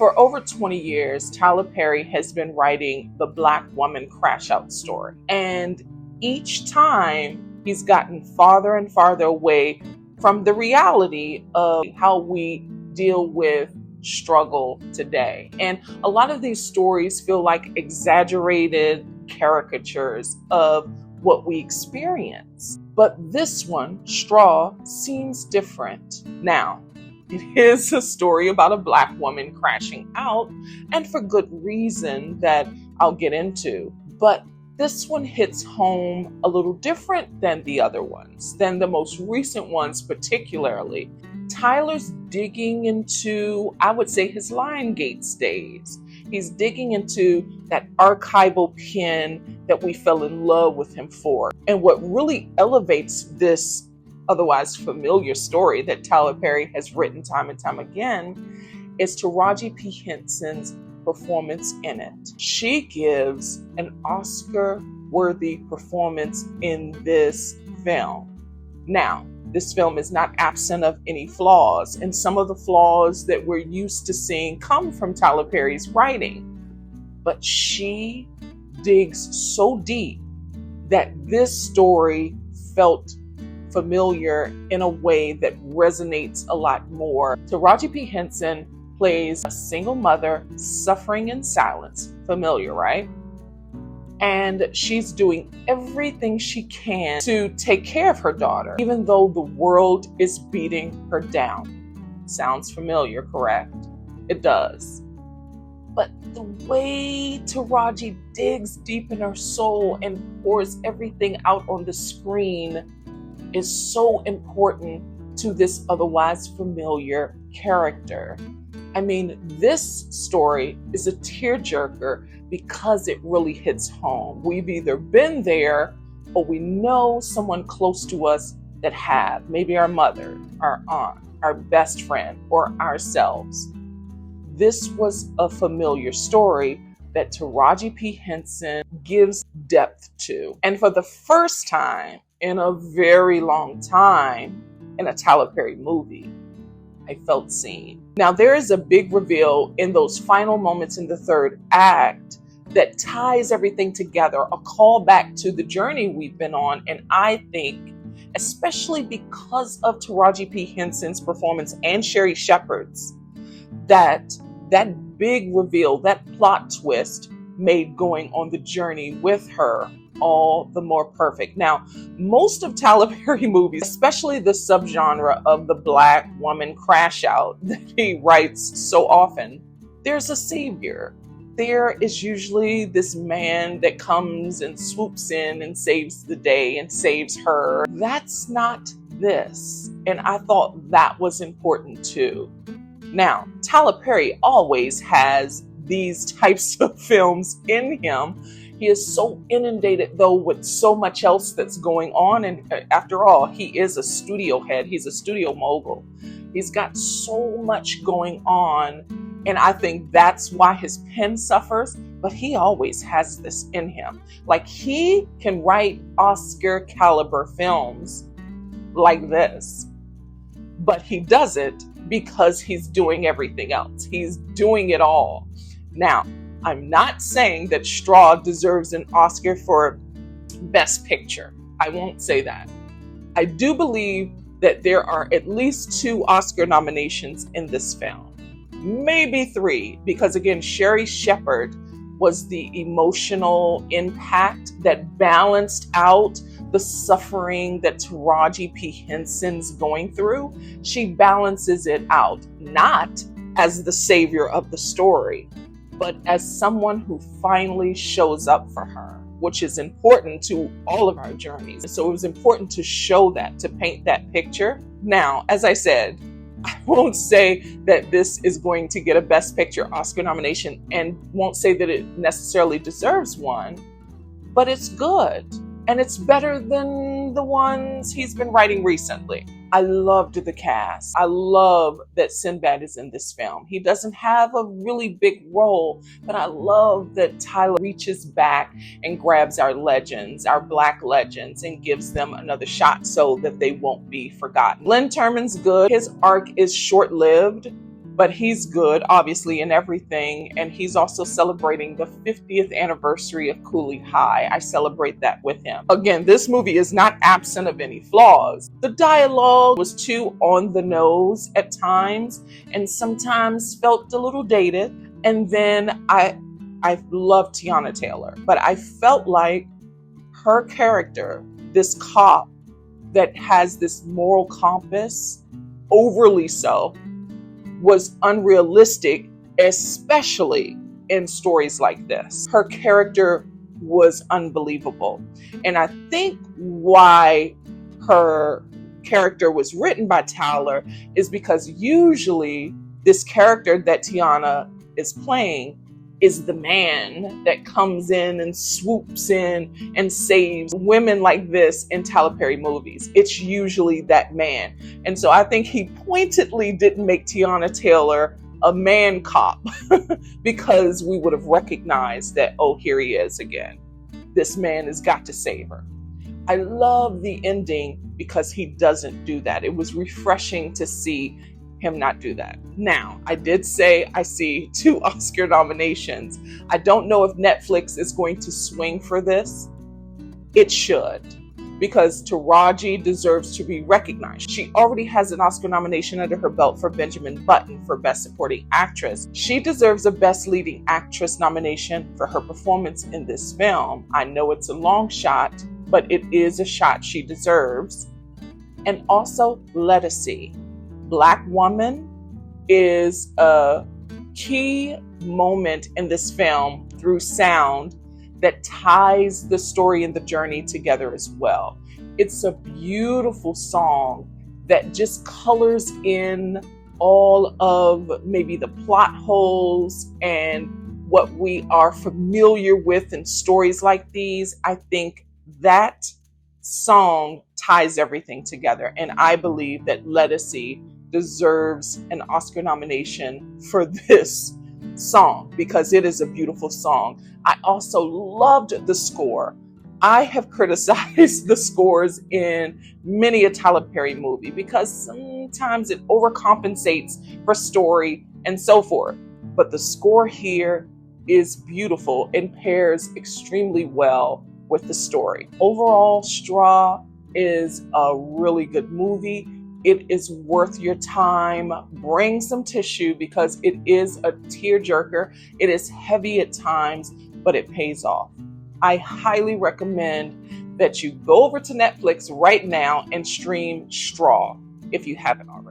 For over 20 years, Tyler Perry has been writing the Black woman crash out story. And each time he's gotten farther and farther away from the reality of how we deal with struggle today. And a lot of these stories feel like exaggerated caricatures of what we experience. But this one, Straw, seems different. Now, it is a story about a Black woman crashing out, and for good reason that I'll get into. But this one hits home a little different than the other ones, than the most recent ones particularly. Tyler's digging into, I would say, his Lion Gates days. He's digging into that archival pen that we fell in love with him for. And what really elevates this otherwise familiar story that Tyler Perry has written time and time again is Taraji P. Henson's performance in it. She gives an Oscar-worthy performance in this film. Now, this film is not absent of any flaws, and some of the flaws that we're used to seeing come from Tyler Perry's writing. But she digs so deep that this story felt familiar in a way that resonates a lot more. Taraji P. Henson plays a single mother suffering in silence. Familiar, right? And she's doing everything she can to take care of her daughter, even though the world is beating her down. Sounds familiar, correct? It does. But the way Taraji digs deep in her soul and pours everything out on the screen is so important to this otherwise familiar character. I mean, this story is a tearjerker because it really hits home. We've either been there or we know someone close to us that have, maybe our mother, our aunt, our best friend, or ourselves. This was a familiar story that Taraji P. Henson gives depth to. And for the first time in a very long time in a Tyler Perry movie, I felt seen. Now, there is a big reveal in those final moments in the third act that ties everything together, a callback to the journey we've been on. And I think, especially because of Taraji P. Henson's performance and Sherri Shepherd's, that big reveal, that plot twist made going on the journey with her all the more perfect. Now, most of Tyler Perry movies, especially the subgenre of the Black woman crash out that he writes so often, there's a savior. There is usually this man that comes and swoops in and saves the day and saves her. That's not this. And I thought that was important too. Now, Tyler Perry always has these types of films in him. He is so inundated, though, with so much else that's going on. And after all, he is a studio head. He's a studio mogul. He's got so much going on. And I think that's why his pen suffers. But he always has this in him. Like, he can write Oscar caliber films like this. But he does it because he's doing everything else. He's doing it all. Now, I'm not saying that Straw deserves an Oscar for Best Picture. I won't say that. I do believe that there are at least 2 Oscar nominations in this film. Maybe 3, because again, Sherri Shepherd was the emotional impact that balanced out the suffering that Taraji P. Henson's going through. She balances it out, not as the savior of the story, but as someone who finally shows up for her, which is important to all of our journeys. So it was important to show that, to paint that picture. Now, as I said, I won't say that this is going to get a Best Picture Oscar nomination and won't say that it necessarily deserves one, but it's good. And it's better than the ones he's been writing recently. I loved the cast. I love that Sinbad is in this film. He doesn't have a really big role, but I love that Tyler reaches back and grabs our legends, our Black legends, and gives them another shot so that they won't be forgotten. Glenn Turman's good. His arc is short-lived, but he's good, obviously, in everything. And he's also celebrating the 50th anniversary of Cooley High. I celebrate that with him. Again, this movie is not absent of any flaws. The dialogue was too on the nose at times and sometimes felt a little dated. And then I love Tiana Taylor, but I felt like her character, this cop that has this moral compass, overly so, was unrealistic, especially in stories like this. Her character was unbelievable. And I think why her character was written by Taylor is because usually this character that Tiana is playing is the man that comes in and swoops in and saves women like this in Tyler Perry movies. It's usually that man. And so I think he pointedly didn't make Tiana Taylor a man cop because we would have recognized that, oh, here he is again. This man has got to save her. I love the ending because he doesn't do that. It was refreshing to see him not do that. Now, I did say I see 2 Oscar nominations. I don't know if Netflix is going to swing for this. It should, because Taraji deserves to be recognized. She already has an Oscar nomination under her belt for Benjamin Button for Best Supporting Actress. She deserves a Best Leading Actress nomination for her performance in this film. I know it's a long shot, but it is a shot she deserves. And also, Lettucey. Black woman is a key moment in this film through sound that ties the story and the journey together as well. It's a beautiful song that just colors in all of maybe the plot holes and what we are familiar with in stories like these. I think that song ties everything together. And I believe that Lettucey deserves an Oscar nomination for this song because it is a beautiful song. I also loved the score. I have criticized the scores in many a Tyler Perry movie because sometimes it overcompensates for story and so forth. But the score here is beautiful and pairs extremely well with the story. Overall, Straw is a really good movie. It is worth your time. Bring some tissue because it is a tearjerker. It is heavy at times, but it pays off. I highly recommend that you go over to Netflix right now and stream Straw if you haven't already.